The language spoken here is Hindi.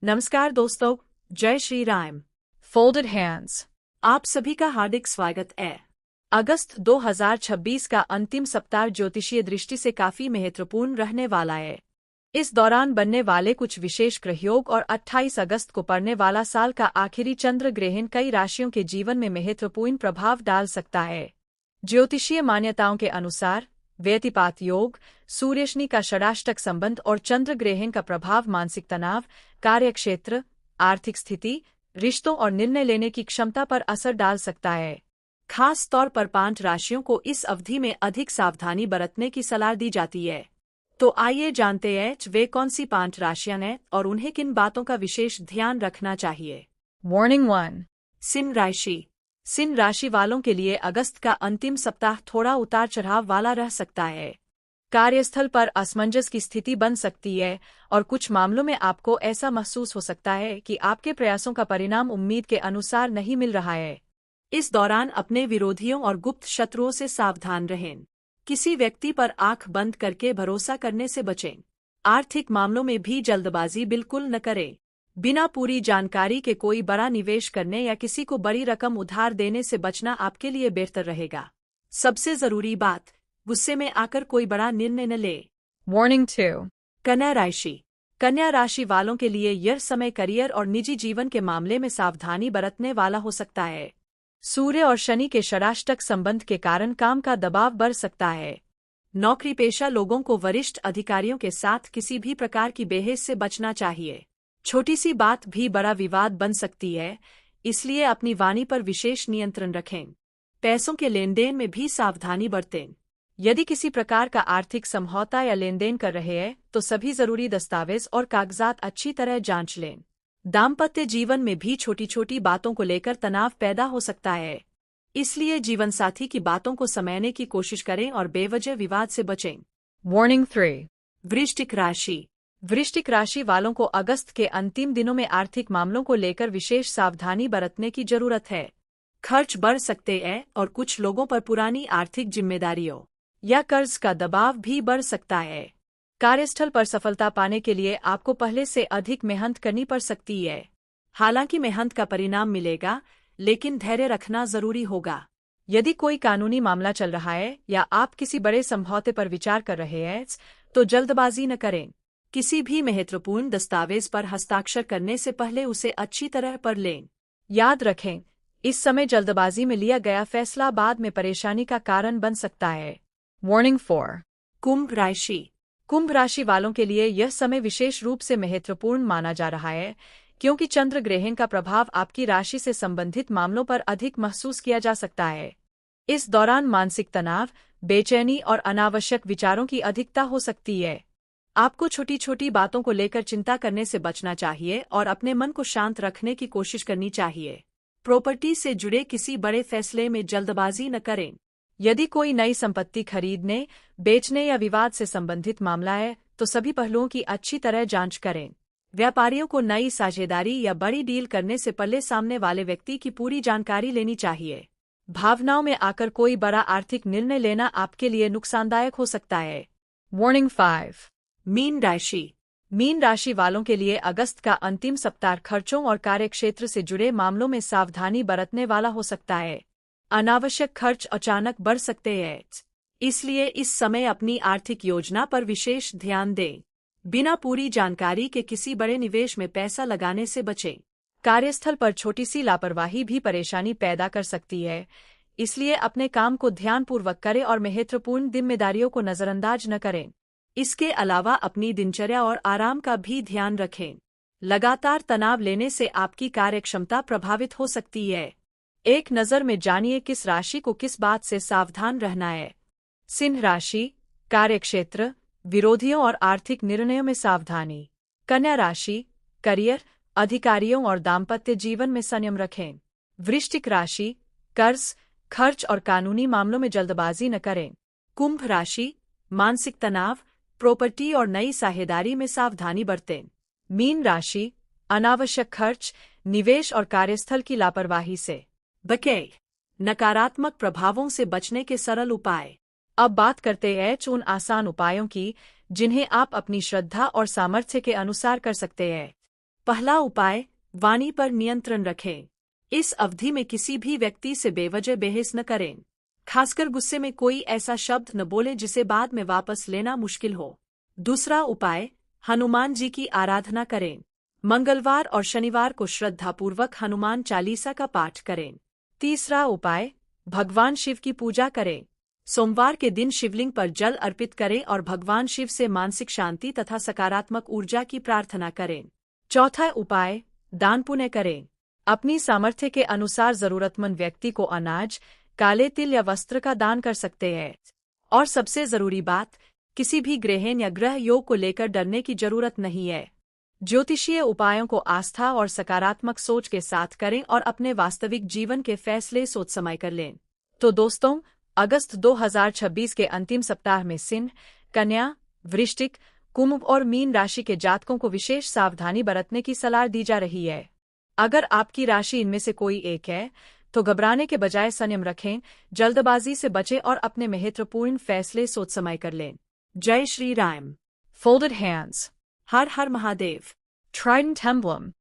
नमस्कार दोस्तों, जय श्री राम। Folded hands. आप सभी का हार्दिक स्वागत है। अगस्त 2026 का अंतिम सप्ताह ज्योतिषीय दृष्टि से काफी महत्वपूर्ण रहने वाला है। इस दौरान बनने वाले कुछ विशेष ग्रहयोग और 28 अगस्त को पड़ने वाला साल का आखिरी चंद्र ग्रहण कई राशियों के जीवन में महत्वपूर्ण प्रभाव डाल सकता है। ज्योतिषीय मान्यताओं के अनुसार व्यतिपात योग, सूर्य-शनि का षडाष्टक संबंध और चंद्र ग्रहण का प्रभाव मानसिक तनाव, कार्यक्षेत्र, आर्थिक स्थिति, रिश्तों और निर्णय लेने की क्षमता पर असर डाल सकता है। खास तौर पर 5 राशियों को इस अवधि में अधिक सावधानी बरतने की सलाह दी जाती है। तो आइए जानते हैं वे कौन सी 5 राशियां हैं और उन्हें किन बातों का विशेष ध्यान रखना चाहिए। Warning 1. सिंह राशि। सिंह राशि वालों के लिए अगस्त का अंतिम सप्ताह थोड़ा उतार चढ़ाव वाला रह सकता है। कार्यस्थल पर असमंजस की स्थिति बन सकती है और कुछ मामलों में आपको ऐसा महसूस हो सकता है कि आपके प्रयासों का परिणाम उम्मीद के अनुसार नहीं मिल रहा है। इस दौरान अपने विरोधियों और गुप्त शत्रुओं से सावधान रहें। किसी व्यक्ति पर आंख बंद करके भरोसा करने से बचें। आर्थिक मामलों में भी जल्दबाजी बिल्कुल न करें। बिना पूरी जानकारी के कोई बड़ा निवेश करने या किसी को बड़ी रकम उधार देने से बचना आपके लिए बेहतर रहेगा। सबसे जरूरी बात, गुस्से में आकर कोई बड़ा निर्णय न ले। Warning 2. कन्या राशि। कन्या राशि वालों के लिए यह समय करियर और निजी जीवन के मामले में सावधानी बरतने वाला हो सकता है। सूर्य और शनि के षडाष्टक संबंध के कारण काम का दबाव बढ़ सकता है। नौकरी पेशा लोगों को वरिष्ठ अधिकारियों के साथ किसी भी प्रकार की बहस से बचना चाहिए। छोटी सी बात भी बड़ा विवाद बन सकती है, इसलिए अपनी वाणी पर विशेष नियंत्रण रखें। पैसों के लेनदेन में भी सावधानी बरतें। यदि किसी प्रकार का आर्थिक समझौता या लेनदेन कर रहे हैं तो सभी जरूरी दस्तावेज और कागजात अच्छी तरह जांच लें। दाम्पत्य जीवन में भी छोटी छोटी बातों को लेकर तनाव पैदा हो सकता है, इसलिए जीवनसाथी की बातों को समझने की कोशिश करें और बेवजह विवाद से बचें। Warning 3. वृश्चिक राशि। वृश्चिक राशि वालों को अगस्त के अंतिम दिनों में आर्थिक मामलों को लेकर विशेष सावधानी बरतने की जरूरत है। खर्च बढ़ सकते हैं और कुछ लोगों पर पुरानी आर्थिक जिम्मेदारियों या कर्ज का दबाव भी बढ़ सकता है। कार्यस्थल पर सफलता पाने के लिए आपको पहले से अधिक मेहनत करनी पड़ सकती है। हालांकि मेहनत का परिणाम मिलेगा, लेकिन धैर्य रखना जरूरी होगा। यदि कोई कानूनी मामला चल रहा है या आप किसी बड़े समझौते पर विचार कर रहे हैं तो जल्दबाजी न करें। किसी भी महत्वपूर्ण दस्तावेज पर हस्ताक्षर करने से पहले उसे अच्छी तरह पढ़ लें। याद रखें, इस समय जल्दबाजी में लिया गया फैसला बाद में परेशानी का कारण बन सकता है। Warning 4. कुंभ राशि। कुंभ राशि वालों के लिए यह समय विशेष रूप से महत्वपूर्ण माना जा रहा है, क्योंकि चंद्र ग्रहण का प्रभाव आपकी राशि से संबंधित मामलों पर अधिक महसूस किया जा सकता है। इस दौरान मानसिक तनाव, बेचैनी और अनावश्यक विचारों की अधिकता हो सकती है। आपको छोटी छोटी बातों को लेकर चिंता करने से बचना चाहिए और अपने मन को शांत रखने की कोशिश करनी चाहिए। प्रॉपर्टी से जुड़े किसी बड़े फैसले में जल्दबाजी न करें। यदि कोई नई संपत्ति खरीदने, बेचने या विवाद से संबंधित मामला है तो सभी पहलुओं की अच्छी तरह जांच करें। व्यापारियों को नई साझेदारी या बड़ी डील करने से पहले सामने वाले व्यक्ति की पूरी जानकारी लेनी चाहिए। भावनाओं में आकर कोई बड़ा आर्थिक निर्णय लेना आपके लिए नुकसानदायक हो सकता है। Warning 5. मीन राशि। मीन राशि वालों के लिए अगस्त का अंतिम सप्ताह खर्चों और कार्यक्षेत्र से जुड़े मामलों में सावधानी बरतने वाला हो सकता है। अनावश्यक खर्च अचानक बढ़ सकते हैं, इसलिए इस समय अपनी आर्थिक योजना पर विशेष ध्यान दें। बिना पूरी जानकारी के किसी बड़े निवेश में पैसा लगाने से बचें। कार्यस्थल पर छोटी सी लापरवाही भी परेशानी पैदा कर सकती है, इसलिए अपने काम को ध्यानपूर्वक करें और महत्वपूर्ण जिम्मेदारियों को नजरअंदाज न करें। इसके अलावा अपनी दिनचर्या और आराम का भी ध्यान रखें। लगातार तनाव लेने से आपकी कार्यक्षमता प्रभावित हो सकती है। एक नज़र में जानिए किस राशि को किस बात से सावधान रहना है। सिंह राशि, कार्यक्षेत्र, विरोधियों और आर्थिक निर्णयों में सावधानी। कन्या राशि, करियर, अधिकारियों और दाम्पत्य जीवन में संयम रखें। वृश्चिक राशि, कर्ज, खर्च और कानूनी मामलों में जल्दबाजी न करें। कुंभ राशि, मानसिक तनाव, प्रॉपर्टी और नई साझेदारी में सावधानी बरतें। मीन राशि, अनावश्यक खर्च, निवेश और कार्यस्थल की लापरवाही से बचें। नकारात्मक प्रभावों से बचने के सरल उपाय। अब बात करते हैं उन आसान उपायों की जिन्हें आप अपनी श्रद्धा और सामर्थ्य के अनुसार कर सकते हैं। पहला उपाय, वाणी पर नियंत्रण रखें। इस अवधि में किसी भी व्यक्ति से बेवजह बहस न करें। खासकर गुस्से में कोई ऐसा शब्द न बोले जिसे बाद में वापस लेना मुश्किल हो। दूसरा उपाय, हनुमान जी की आराधना करें। मंगलवार और शनिवार को श्रद्धापूर्वक हनुमान चालीसा का पाठ करें। तीसरा उपाय, भगवान शिव की पूजा करें। सोमवार के दिन शिवलिंग पर जल अर्पित करें और भगवान शिव से मानसिक शांति तथा सकारात्मक ऊर्जा की प्रार्थना करें। चौथा उपाय, दान पुण्य करें। अपनी सामर्थ्य के अनुसार जरूरतमंद व्यक्ति को अनाज, काले तिल या वस्त्र का दान कर सकते हैं। और सबसे जरूरी बात, किसी भी ग्रहण या ग्रह योग को लेकर डरने की जरूरत नहीं है। ज्योतिषीय उपायों को आस्था और सकारात्मक सोच के साथ करें और अपने वास्तविक जीवन के फैसले सोच समझ कर लें। तो दोस्तों, अगस्त 2026 के अंतिम सप्ताह में सिंह, कन्या, वृश्चिक, कुंभ और मीन राशि के जातकों को विशेष सावधानी बरतने की सलाह दी जा रही है। अगर आपकी राशि इनमें से कोई एक है, तो घबराने के बजाय संयम रखें, जल्दबाजी से बचें और अपने महत्वपूर्ण फैसले सोच समझ कर लें। जय श्री राम। Folded hands. हर हर महादेव. Trident emblem.